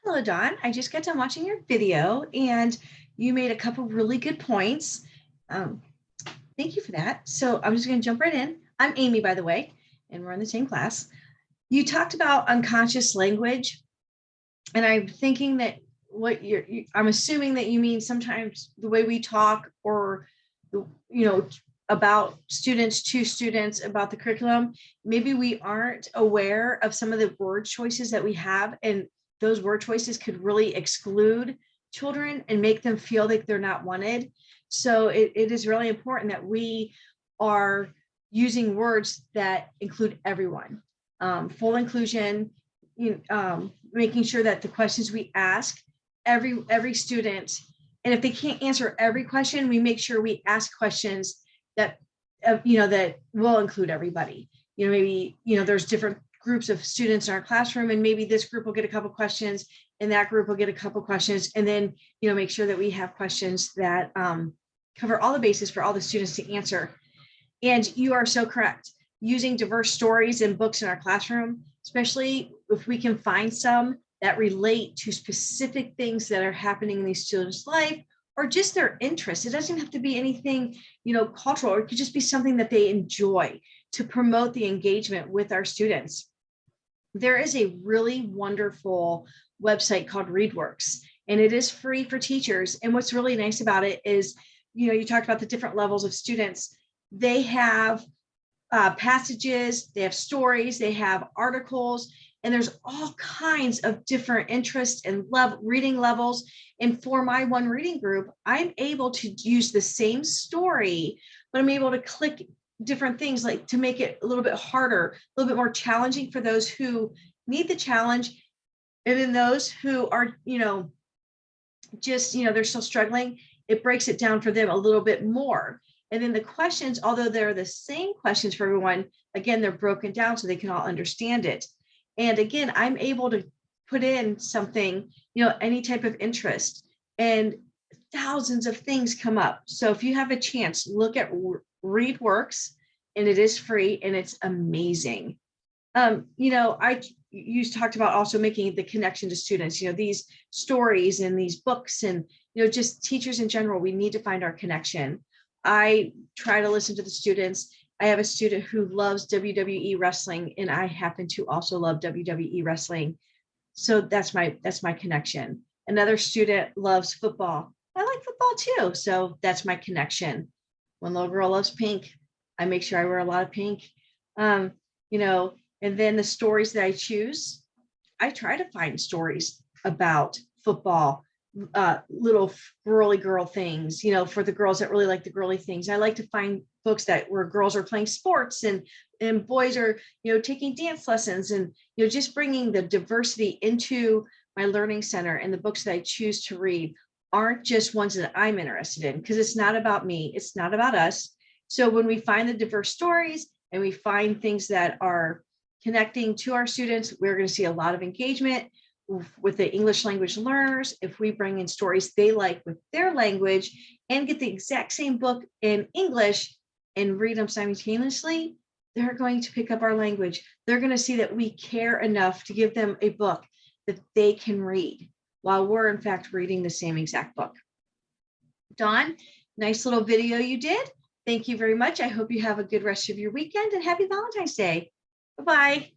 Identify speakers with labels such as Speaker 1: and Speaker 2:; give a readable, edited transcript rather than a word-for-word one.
Speaker 1: Hello, Dawn. I just got done watching your video and you made a couple really good points. Um, Thank you for that. So I'm just going to jump right in. I'm Amy, by the way, and we're in the same class. You talked about unconscious language, and I'm thinking that I'm assuming that you mean sometimes the way we talk or, about students to students about the curriculum, maybe we aren't aware of some of the word choices that we have, and those word choices could really exclude children and make them feel like they're not wanted. So it is really important that we are using words that include everyone, full inclusion, making sure that the questions we ask every student, and if they can't answer every question, we make sure we ask questions that that will include everybody. Maybe there's different groups of students in our classroom, and maybe this group will get a couple questions and that group will get a couple questions, and then make sure that we have questions that cover all the bases for all the students to answer. And you are so correct. Using diverse stories and books in our classroom, especially if we can find some that relate to specific things that are happening in these students' life or just their interests. It doesn't have to be anything, cultural, or it could just be something that they enjoy to promote the engagement with our students. There is a really wonderful website called ReadWorks, and it is free for teachers. And what's really nice about it is, you talked about the different levels of students. They have passages, they have stories, they have articles, and there's all kinds of different interests and reading levels. And for my one reading group, I'm able to use the same story, but I'm able to click different things, like to make it a little bit harder, a little bit more challenging for those who need the challenge. And then those who are, they're still struggling, it breaks it down for them a little bit more. And then the questions, although they're the same questions for everyone, again, they're broken down so they can all understand it. And again, I'm able to put in something, any type of interest, and thousands of things come up. So if you have a chance, look at ReadWorks, and it is free and it's amazing. You talked about also making the connection to students, these stories and these books, and, just teachers in general, we need to find our connection. I try to listen to the students. I have a student who loves WWE wrestling, and I happen to also love WWE wrestling. So that's my connection. Another student loves football. I like football too. So that's my connection. One little girl loves pink. I make sure I wear a lot of pink. And then the stories that I choose, I try to find stories about football, little girly girl things, for the girls that really like the girly things. I like to find books where girls are playing sports and boys are, taking dance lessons, and, just bringing the diversity into my learning center. And the books that I choose to read aren't just ones that I'm interested in, because it's not about me. It's not about us. So when we find the diverse stories and we find things that are connecting to our students, we're going to see a lot of engagement with the English language learners. If we bring in stories they like with their language and get the exact same book in English and read them simultaneously, they're going to pick up our language. They're going to see that we care enough to give them a book that they can read while we're in fact reading the same exact book. Dawn, nice little video you did. Thank you very much. I hope you have a good rest of your weekend, and happy Valentine's Day. Bye-bye.